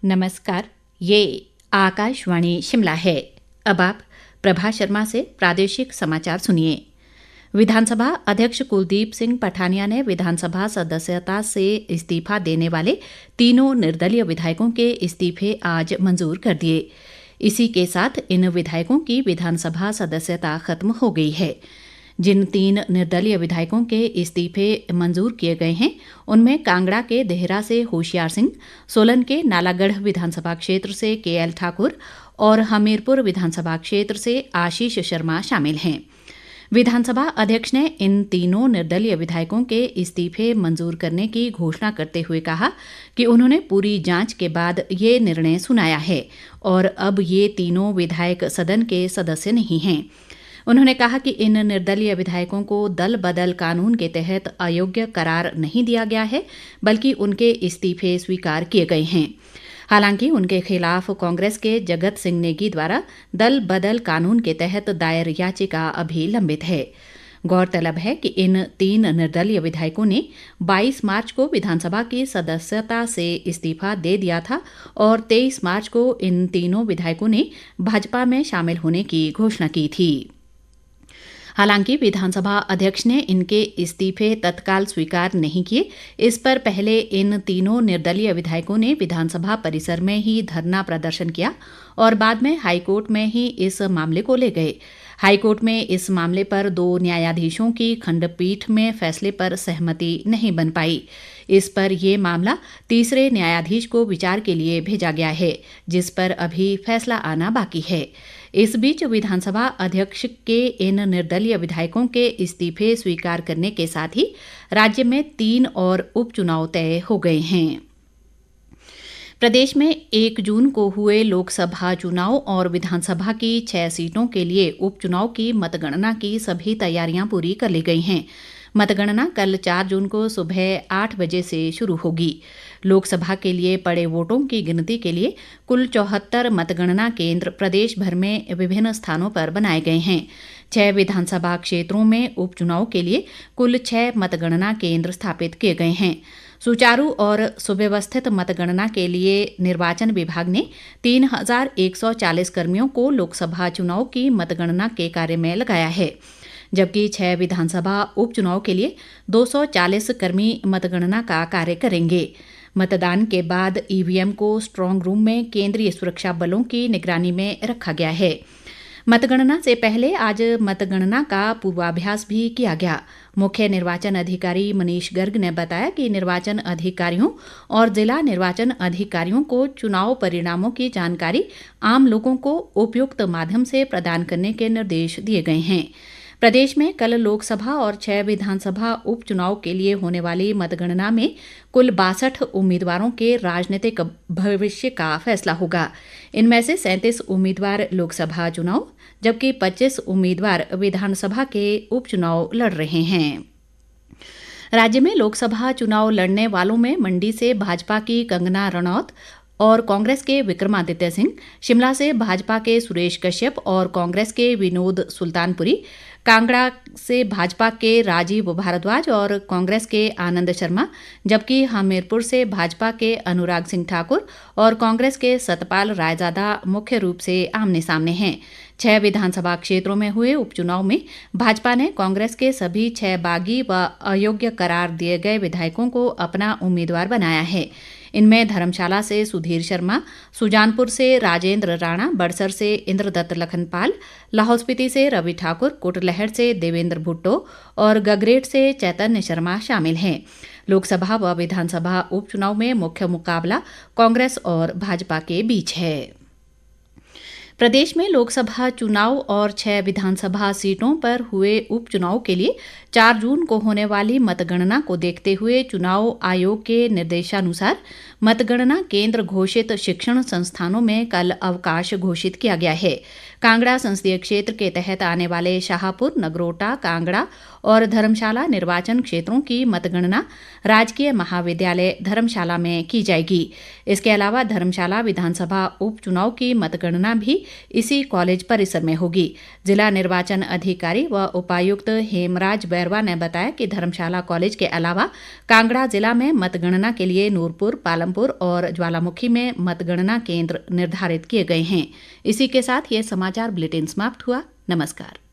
नमस्कार। ये आकाशवाणी शिमला है। अब आप प्रभा शर्मा से प्रादेशिक समाचार सुनिए। विधानसभा अध्यक्ष कुलदीप सिंह पठानिया ने विधानसभा सदस्यता से इस्तीफा देने वाले तीनों निर्दलीय विधायकों के इस्तीफे आज मंजूर कर दिए। इसी के साथ इन विधायकों की विधानसभा सदस्यता खत्म हो गई है। जिन 3 निर्दलीय विधायकों के इस्तीफे मंजूर किए गए हैं उनमें कांगड़ा के देहरा से होशियार सिंह, सोलन के नालागढ़ विधानसभा क्षेत्र से केएल ठाकुर और हमीरपुर विधानसभा क्षेत्र से आशीष शर्मा शामिल हैं। विधानसभा अध्यक्ष ने इन तीनों निर्दलीय विधायकों के इस्तीफे मंजूर करने की घोषणा करते हुए कहा कि उन्होंने पूरी जांच के बाद ये निर्णय सुनाया है और अब ये तीनों विधायक सदन के सदस्य नहीं हैं। उन्होंने कहा कि इन निर्दलीय विधायकों को दल बदल कानून के तहत अयोग्य करार नहीं दिया गया है, बल्कि उनके इस्तीफे स्वीकार किए गए हैं। हालांकि उनके खिलाफ कांग्रेस के जगत सिंह नेगी द्वारा दल बदल कानून के तहत दायर याचिका अभी लंबित है। गौरतलब है कि इन 3 निर्दलीय विधायकों ने 22 मार्च को विधानसभा की सदस्यता से इस्तीफा दे दिया था और 23 मार्च को इन तीनों विधायकों ने भाजपा में शामिल होने की घोषणा की थी। हालांकि विधानसभा अध्यक्ष ने इनके इस्तीफे तत्काल स्वीकार नहीं किए। इस पर पहले इन तीनों निर्दलीय विधायकों ने विधानसभा परिसर में ही धरना प्रदर्शन किया और बाद में हाईकोर्ट में ही इस मामले को ले गए। हाईकोर्ट में इस मामले पर 2 न्यायाधीशों की खंडपीठ में फैसले पर सहमति नहीं बन पाई। इस पर यह मामला तीसरे न्यायाधीश को विचार के लिए भेजा गया है, जिस पर अभी फैसला आना बाकी है। इस बीच विधानसभा अध्यक्ष के इन निर्दलीय विधायकों के इस्तीफे स्वीकार करने के साथ ही राज्य में 3 और उपचुनाव तय हो गए हैं। प्रदेश में 1 जून को हुए लोकसभा चुनाव और विधानसभा की 6 सीटों के लिए उपचुनाव की मतगणना की सभी तैयारियां पूरी कर ली गई हैं। मतगणना कल 4 जून को सुबह 8 बजे से शुरू होगी। लोकसभा के लिए पड़े वोटों की गिनती के लिए कुल 74 मतगणना केंद्र प्रदेश भर में विभिन्न स्थानों पर बनाए गए हैं। 6 विधानसभा क्षेत्रों में उपचुनाव के लिए कुल 6 मतगणना केंद्र स्थापित किए गए हैं। सुचारू और सुव्यवस्थित मतगणना के लिए निर्वाचन विभाग ने 3140 कर्मियों को लोकसभा चुनाव की मतगणना के कार्य में लगाया है, जबकि 6 विधानसभा उपचुनाव के लिए 240 कर्मी मतगणना का कार्य करेंगे। मतदान के बाद ईवीएम को स्ट्रांग रूम में केंद्रीय सुरक्षा बलों की निगरानी में रखा गया है। मतगणना से पहले आज मतगणना का पूर्वाभ्यास भी किया गया। मुख्य निर्वाचन अधिकारी मनीष गर्ग ने बताया कि निर्वाचन अधिकारियों और जिला निर्वाचन अधिकारियों को चुनाव परिणामों की जानकारी आम लोगों को उपयुक्त माध्यम से प्रदान करने के निर्देश दिए गए हैं। प्रदेश में कल लोकसभा और 6 विधानसभा उपचुनाव के लिए होने वाली मतगणना में कुल 62 उम्मीदवारों के राजनीतिक भविष्य का फैसला होगा। इनमें से 37 उम्मीदवार लोकसभा चुनाव जबकि 25 उम्मीदवार विधानसभा के उपचुनाव लड़ रहे हैं। राज्य में लोकसभा चुनाव लड़ने वालों में मंडी से भाजपा की कंगना रनौत और कांग्रेस के विक्रमादित्य सिंह, शिमला से भाजपा के सुरेश कश्यप और कांग्रेस के विनोद सुल्तानपुरी, कांगड़ा से भाजपा के राजीव भारद्वाज और कांग्रेस के आनंद शर्मा, जबकि हमीरपुर से भाजपा के अनुराग सिंह ठाकुर और कांग्रेस के सतपाल रायजादा मुख्य रूप से आमने सामने हैं। 6 विधानसभा क्षेत्रों में हुए उपचुनाव में भाजपा ने कांग्रेस के सभी 6 बागी व अयोग्य करार दिए गए विधायकों को अपना उम्मीदवार बनाया है। इनमें धर्मशाला से सुधीर शर्मा, सुजानपुर से राजेंद्र राणा, बड़सर से इंद्रदत्त लखनपाल, लाहौल स्पीति से रवि ठाकुर, कुटलैहड़ से देवेंद्र भुट्टो और गगरेट से चैतन्य शर्मा शामिल हैं। लोकसभा व विधानसभा उपचुनाव में मुख्य मुकाबला कांग्रेस और भाजपा के बीच है। प्रदेश में लोकसभा चुनाव और 6 विधानसभा सीटों पर हुए उपचुनाव के लिए 4 जून को होने वाली मतगणना को देखते हुए चुनाव आयोग के निर्देशानुसार मतगणना केंद्र घोषित शिक्षण संस्थानों में कल अवकाश घोषित किया गया है। कांगड़ा संसदीय क्षेत्र के तहत आने वाले शाहपुर, नगरोटा, कांगड़ा और धर्मशाला निर्वाचन क्षेत्रों की मतगणना राजकीय महाविद्यालय धर्मशाला में की जाएगी। इसके अलावा धर्मशाला विधानसभा उपचुनाव की मतगणना भी इसी कॉलेज परिसर में होगी। जिला निर्वाचन अधिकारी व उपायुक्त हेमराज बैरवा ने बताया कि धर्मशाला कॉलेज के अलावा कांगड़ा जिला में मतगणना के लिए नूरपुर, पालमपुर और ज्वालामुखी में मतगणना केंद्र निर्धारित किए गए हैं। इसी के साथ ये समाचार बुलेटिन समाप्त हुआ। नमस्कार।